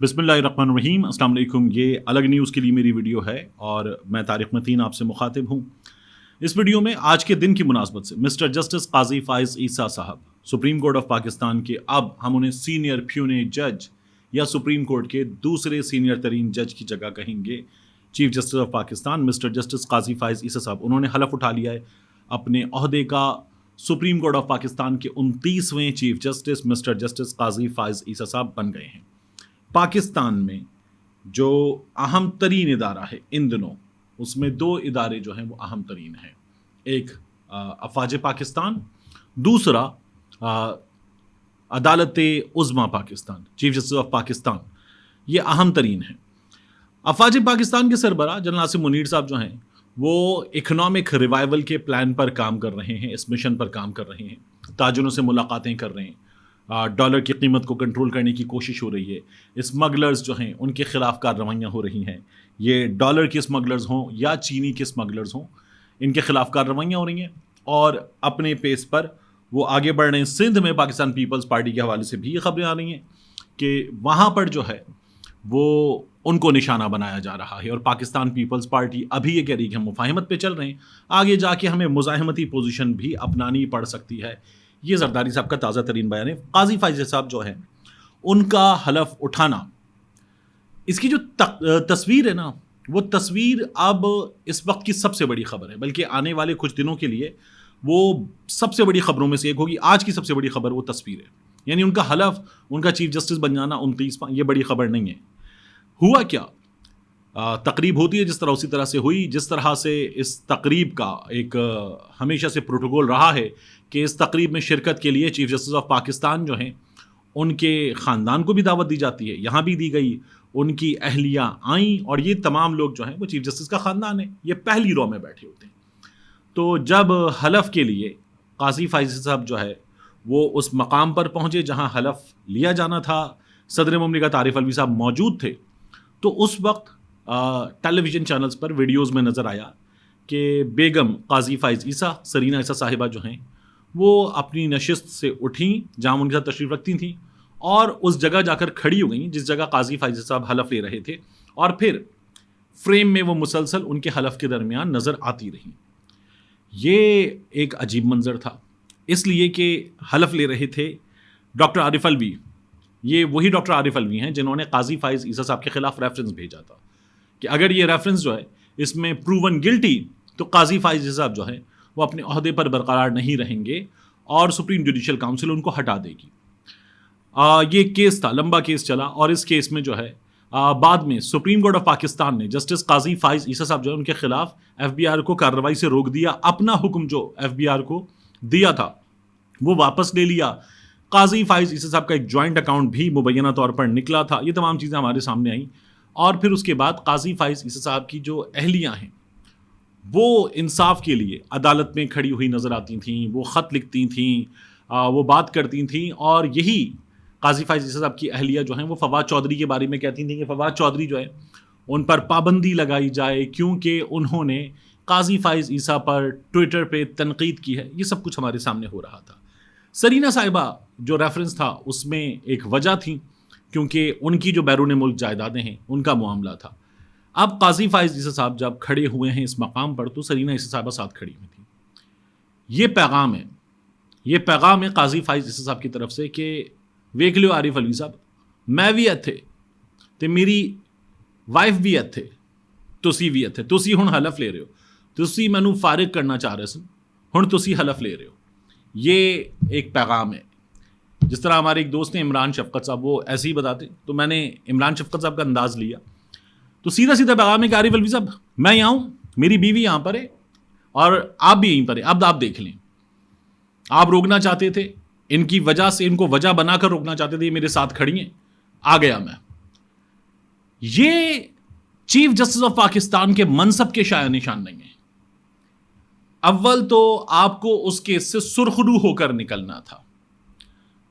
बिस्मिल्लाहिर्रहमानिर्रहीम। अस्सलाम वालेकुम। ये अलग न्यूज़ के लिए मेरी वीडियो है और मैं तारिक मतीन आपसे मुखातिब हूँ। इस वीडियो में आज के दिन की मुनासबत से मिस्टर जस्टिस काजी फाइज ईसा साहब, सुप्रीम कोर्ट ऑफ पाकिस्तान के, अब हम उन्हें सीनियर प्यूने जज या सुप्रीम कोर्ट के दूसरे सीनियर तरीन जज की जगह कहेंगे, chief justice of Pakistan mister justice Qazi Faez Isa sahab, उन्होंने हलफ उठा लिया है अपने ओहदे का। सुप्रीम कोर्ट ऑफ पाकिस्तान के 29वें chief justice mister justice Qazi Faez Isa साहब बन गए हैं। पाकिस्तान में जो अहम तरीन इदारा है इन दिनों, उसमें दो इदारे जो हैं वो अहम तरीन हैं। एक अफवाज पाकिस्तान, दूसरा अदालत उज़्मा Pakistan, chief justice of Pakistan. ये अहम तरीन है। अफवाज पाकिस्तान के सरबराह जनरल नासिर मुनीर साहब जो हैं वो इकोनॉमिक रिवाइवल के प्लान पर काम कर रहे हैं, इस मिशन पर काम कर रहे हैं, ताजिरों से मुलाकातें कर रहे हैं, डॉलर की कीमत को कंट्रोल करने की कोशिश हो रही है। स्मगलर्स जो हैं उनके खिलाफ कार्रवाइयाँ हो रही हैं, ये डॉलर के स्मगलर्स हों या चीनी के स्मगलर्स हों, इनके खिलाफ कार्रवाइयाँ हो रही हैं और अपने पेस पर वो आगे बढ़ रहे हैं। सिंध में पाकिस्तान पीपल्स पार्टी के हवाले से भी ये खबरें आ रही हैं कि वहाँ पर जो है वो उनको निशाना बनाया जा रहा है और पाकिस्तान पीपल्स पार्टी अभी ये कह रही है कि हम मुफाहिमत पे चल रहे हैं, आगे जाके हमें मुज़ाहिमती पोजीशन भी अपनानी पड़ सकती है। ये जरदारी साहब का ताज़ा तरीन बयान है। काजी फाइज साहब जो है उनका हलफ उठाना, इसकी जो तस्वीर है ना, वो तस्वीर अब इस वक्त की सबसे बड़ी खबर है, बल्कि आने वाले कुछ दिनों के लिए वो सबसे बड़ी खबरों में से एक होगी। आज की सबसे बड़ी खबर वो तस्वीर है, यानी उनका हलफ, उनका चीफ जस्टिस बन जाना 29, ये बड़ी खबर नहीं है। हुआ क्या, तकरीब होती है जिस तरह, उसी तरह से हुई जिस तरह से इस तकरीब का एक हमेशा से प्रोटोकॉल रहा है कि इस तकरीब में शिरकत के लिए चीफ जस्टिस ऑफ पाकिस्तान जो हैं उनके ख़ानदान को भी दावत दी जाती है, यहाँ भी दी गई, उनकी अहलियाँ आईं और ये तमाम लोग जो हैं वो चीफ जस्टिस का ख़ानदान है, ये पहली रो में बैठे होते हैं। तो जब हलफ के लिए काजी फाइज साहब जो है वो उस मकाम पर पहुँचे जहाँ हलफ लिया जाना था, सदर मुमलिकत आरिफ अलवी साहब मौजूद थे, तो उस वक्त टेलीविज़न चैनल्स पर वीडियोस में नज़र आया कि बेगम काजी फाइज ईसा, सरीना ईसा साहिबा जो हैं वो अपनी नशिस्त से उठी जहाँ उनके साथ तशरीफ़ रखती थी और उस जगह जाकर खड़ी हो गई जिस जगह काजी फाइज साहब हलफ ले रहे थे, और फिर फ्रेम में वो मुसलसल उनके हलफ के दरमियान नज़र आती रही। ये एक अजीब मंजर था, इसलिए कि हलफ ले रहे थे डॉक्टर आरिफ अलवी। ये वही डॉक्टर आरिफ अलवी हैं जिन्होंने काजी फाइज ईसा साहब के खिलाफ रेफरेंस भेजा था कि अगर ये रेफरेंस जो है इसमें प्रूवन गिल्टी, तो काजी फाइज ईसा साहब जो है वो अपने ओहदे पर बरकरार नहीं रहेंगे और सुप्रीम जुडिशल काउंसिल उनको हटा देगी। ये केस था, लंबा केस चला और इस केस में जो है बाद में सुप्रीम कोर्ट ऑफ पाकिस्तान ने जस्टिस काजी फाइज ईसा साहब जो है उनके खिलाफ FBI को कार्रवाई से रोक दिया। अपना हुक्म जो FBI को दिया था वो वापस ले लिया। काजी फाइज ईसा साहब का एक जॉइंट अकाउंट भी मुबैना तौर पर निकला था। ये तमाम चीज़ें हमारे सामने आई और फिर उसके बाद काजी फाइज ईसा साहब की जो अहलियाँ हैं वो इंसाफ के लिए अदालत में खड़ी हुई नज़र आती थीं, वो ख़त लिखती थीं, वो बात करती थीं और यही काजी फाइज ईसा साहब की अहलिया जो हैं वो फवाद चौधरी के बारे में कहती थीं कि फवाद चौधरी जो है उन पर पाबंदी लगाई जाए क्योंकि उन्होंने काजी फाइज ईसा पर ट्विटर पे तनकीद की है। ये सब कुछ हमारे सामने हो रहा था। सरीना साहिबा जो रेफरेंस था उसमें एक वजह थी क्योंकि उनकी जो बैरून मुल्क जायदादें हैं उनका मामला था। अब काजी फाइज ईसा साहब जब खड़े हुए हैं इस मकाम पर तो सरीना ईसा साहिबा साथ खड़ी हुई थी। ये पैगाम है काजी फाइज ईसा साहब की तरफ से कि वेख लियो आरिफ अलवी साहब, मैं भी इत्थे ते मेरी वाइफ भी इत्थे, तुसी भी इत्थे, तुसी हुण हलफ ले रहे हो, तुसी मैनू फारिग करना चाह रहे सन, हुण तुसी हलफ ले रहे हो। ये एक पैगाम है। जिस तरह हमारे एक दोस्त हैं इमरान शफकत साहब, वो ऐसे ही बताते, तो मैंने इमरान शफकत साहब का अंदाज़ लिया तो सीधा सीधा पैगाम है कि आरिफ अलवी साहब मैं यहाँ हूँ, मेरी बीवी यहाँ पर है और आप भी यहीं पर है, अब आप देख लें। आप रोकना चाहते थे, इनकी वजह से, इनको वजह बनाकर रोकना चाहते थे, ये मेरे साथ खड़ी हैं, आ गया मैं। ये चीफ जस्टिस ऑफ पाकिस्तान के मनसब के शाया निशान नहीं है। अव्वल तो आपको उस केस से सुरखरू होकर निकलना था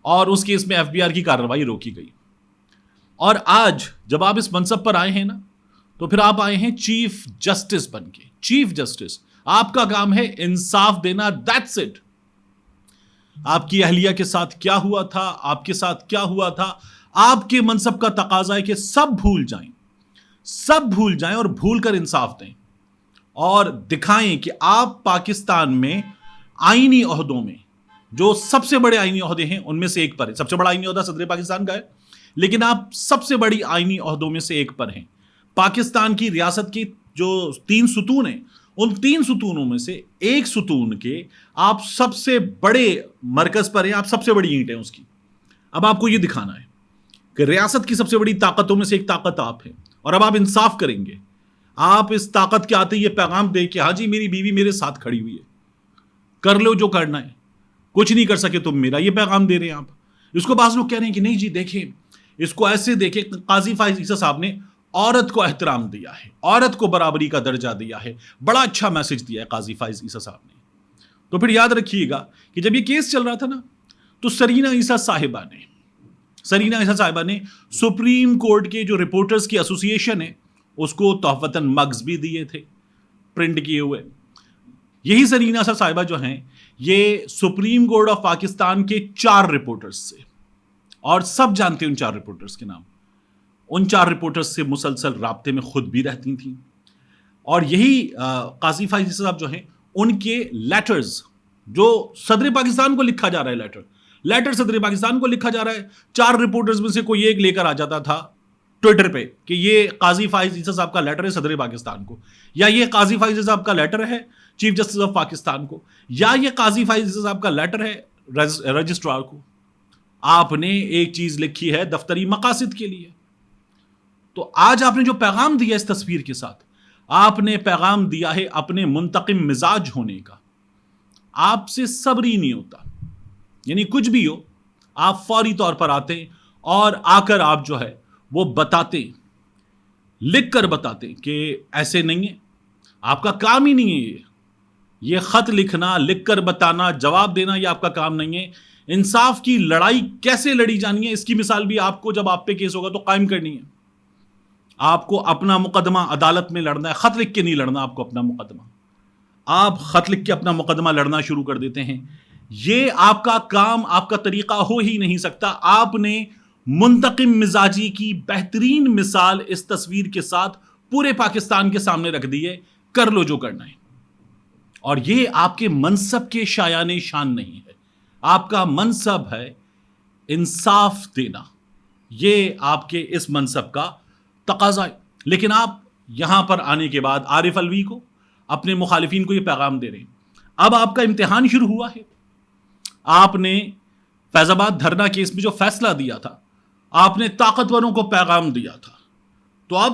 और उस केस में FBI की कार्रवाई रोकी गई, और आज जब आप इस मनसब पर आए हैं ना, तो फिर आप आए हैं चीफ जस्टिस बन के। चीफ जस्टिस, आपका काम है इंसाफ देना, दैट्स इट। आपकी अहलिया के साथ क्या हुआ था, आपके साथ क्या हुआ था, آپ کے منصب کا تقاضا ہے کہ سب بھول جائیں اور بھول کر انصاف دیں اور دکھائیں کہ آپ پاکستان میں آئینی عہدوں میں جو سب سے بڑے آئینی عہدے ہیں ان میں سے ایک پر ہے. سب سے بڑا آئینی عہدہ صدر پاکستان کا ہے, لیکن آپ سب سے بڑی آئینی عہدوں میں سے ایک پر ہیں. پاکستان کی ریاست کی جو 3 ستون ہیں, ان 3 ستونوں میں سے ایک ستون کے آپ سب سے بڑے مرکز پر ہیں, آپ سب سے بڑی اینٹ ہیں اس کی. اب آپ کو یہ دکھانا ہے کہ ریاست کی سب سے بڑی طاقتوں میں سے ایک طاقت آپ ہیں, اور اب آپ انصاف کریں گے. آپ اس طاقت کے آتے یہ پیغام دے کہ ہاں جی میری بیوی میرے ساتھ کھڑی ہوئی ہے, کر لو جو کرنا ہے, کچھ نہیں کر سکے تم میرا, یہ پیغام دے رہے ہیں آپ. اس کو بعض لوگ کہہ رہے ہیں کہ نہیں جی دیکھیں اس کو ایسے دیکھیں, قاضی فائز عیسیٰ صاحب نے عورت کو احترام دیا ہے, عورت کو برابری کا درجہ دیا ہے, بڑا اچھا میسج دیا ہے قاضی فائز عیسیٰ صاحب نے. تو پھر یاد رکھیے گا کہ جب یہ کیس چل رہا تھا نا, تو سرینا عیسیٰ صاحبہ نے سپریم کورٹ کے جو رپورٹرز کی ایسوسی ایشن ہے اس کو تحفتاً مگز بھی دیے تھے پرنٹ کیے ہوئے. یہی سرینا صاحبہ جو ہیں یہ سپریم کورٹ آف پاکستان کے 4 رپورٹرز سے, اور سب جانتے ہیں ان 4 رپورٹرز کے نام, ان 4 رپورٹرز سے مسلسل رابطے میں خود بھی رہتی تھیں. اور یہی قاضی فائز صاحب جو ہیں ان کے لیٹرز جو صدر پاکستان کو لکھا جا رہا ہے, لیٹر صدر پاکستان کو لکھا جا رہا ہے, 4 رپورٹرز میں سے کوئی ایک لے کر آ جاتا تھا ٹویٹر پہ کہ یہ قاضی فائز عیسیٰ صاحب کا لیٹر ہے صدر پاکستان کو, یا یہ قاضی فائز عیسیٰ صاحب کا لیٹر ہے چیف جسٹس آف پاکستان کو, یا یہ قاضی فائز عیسیٰ صاحب کا لیٹر ہے رجسٹرار کو. آپ نے ایک چیز لکھی ہے دفتری مقاصد کے لیے. تو آج آپ نے جو پیغام دیا اس تصویر کے ساتھ, آپ نے پیغام دیا ہے اپنے منتقم مزاج ہونے کا. آپ سے صبر ہی نہیں ہوتا, یعنی کچھ بھی ہو آپ فوری طور پر آتے ہیں اور آ کر آپ جو ہے وہ بتاتے, لکھ کر بتاتے کہ ایسے نہیں ہے, آپ کا کام ہی نہیں ہے یہ خط لکھنا, لکھ کر بتانا, جواب دینا, یہ آپ کا کام نہیں ہے. انصاف کی لڑائی کیسے لڑی جانی ہے اس کی مثال بھی آپ کو جب آپ پہ کیس ہوگا تو قائم کرنی ہے. آپ کو اپنا مقدمہ عدالت میں لڑنا ہے, خط لکھ کے نہیں لڑنا آپ کو اپنا مقدمہ. آپ خط لکھ کے اپنا مقدمہ لڑنا شروع کر دیتے ہیں, یہ آپ کا کام, آپ کا طریقہ ہو ہی نہیں سکتا. آپ نے منتقم مزاجی کی بہترین مثال اس تصویر کے ساتھ پورے پاکستان کے سامنے رکھ دی ہے, کر لو جو کرنا ہے. اور یہ آپ کے منصب کے شایان شان نہیں ہے, آپ کا منصب ہے انصاف دینا, یہ آپ کے اس منصب کا تقاضا ہے. لیکن آپ یہاں پر آنے کے بعد عارف الوی کو, اپنے مخالفین کو یہ پیغام دے رہے ہیں. اب آپ کا امتحان شروع ہوا ہے. آپ نے فیض آباد دھرنا کیس میں جو فیصلہ دیا تھا, آپ نے طاقتوروں کو پیغام دیا تھا. تو اب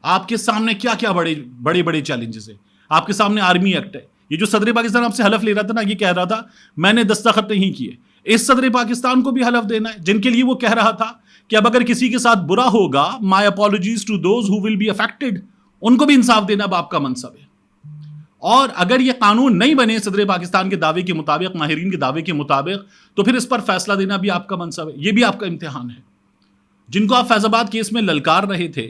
آپ کے سامنے کیا کیا بڑے بڑے چیلنجز ہیں. آپ کے سامنے آرمی ایکٹ ہے, یہ جو صدر پاکستان آپ سے حلف لے رہا تھا نا, یہ کہہ رہا تھا میں نے دستخط نہیں کیے, اس صدر پاکستان کو بھی حلف دینا ہے جن کے لیے وہ کہہ رہا تھا کہ اب اگر کسی کے ساتھ برا ہوگا, my apologies to those who will be affected, ان کو بھی انصاف دینا اب آپ کا منصب ہے. اور اگر یہ قانون نہیں بنے صدر پاکستان کے دعوے کے مطابق, ماہرین کے دعوے کے مطابق, تو پھر اس پر فیصلہ دینا بھی آپ کا منصب ہے. یہ بھی آپ کا امتحان ہے. جن کو آپ فیض آباد کیس میں للکار رہے تھے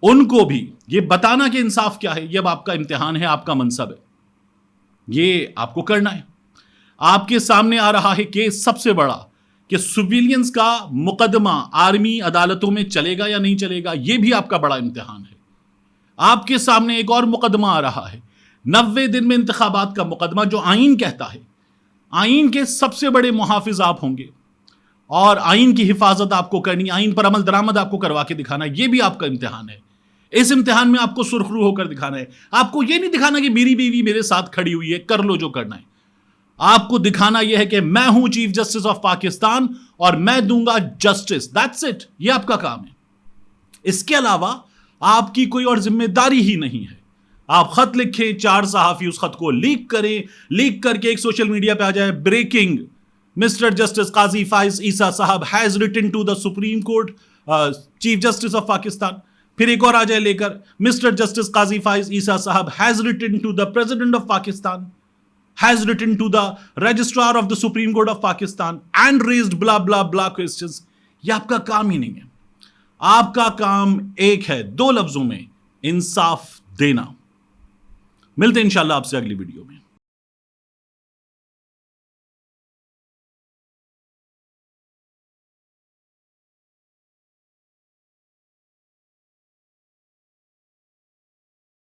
ان کو بھی یہ بتانا کہ انصاف کیا ہے, یہ اب آپ کا امتحان ہے, آپ کا منصب ہے, یہ آپ کو کرنا ہے. آپ کے سامنے آ رہا ہے کیس سب سے بڑا کہ سویلینز کا مقدمہ آرمی عدالتوں میں چلے گا یا نہیں چلے گا, یہ بھی آپ کا بڑا امتحان ہے. آپ کے سامنے ایک اور مقدمہ آ رہا ہے 90 دن میں انتخابات کا مقدمہ, جو آئین کہتا ہے. آئین کے سب سے بڑے محافظ آپ ہوں گے اور آئین کی حفاظت آپ کو کرنی, آئین پر عمل درآمد آپ کو کروا کے دکھانا, یہ بھی آپ کا امتحان ہے. اس امتحان میں آپ کو سرخرو ہو کر دکھانا ہے. آپ کو یہ نہیں دکھانا کہ میری بیوی میرے ساتھ کھڑی ہوئی ہے, کر لو جو کرنا ہے. آپ کو دکھانا یہ ہے کہ میں ہوں چیف جسٹس آف پاکستان اور میں دوں گا جسٹس. دیٹس اٹ, یہ آپ کا کام ہے. اس کے علاوہ آپ کی کوئی اور ذمہ داری ہی نہیں ہے. آپ خط لکھیں, 4 صحافی اس خط کو لیک کریں, لیک کر کے ایک سوشل میڈیا پہ آ جائے بریکنگ, مسٹر جسٹس قاضی فائز عیسیٰ صاحب has written to the supreme court chief justice of Pakistan. پھر ایک اور آ جائے لے کر مسٹر جسٹس قاضی فائز عیسیٰ صاحب has written to the president of Pakistan, has written to the registrar of the supreme court of Pakistan and raised blah blah بلا questions. یہ آپ کا کام ہی نہیں ہے. آپ کا کام ایک ہے, 2 لفظوں میں, انصاف دینا. ملتے ہیں انشاءاللہ آپ سے اگلی ویڈیو میں.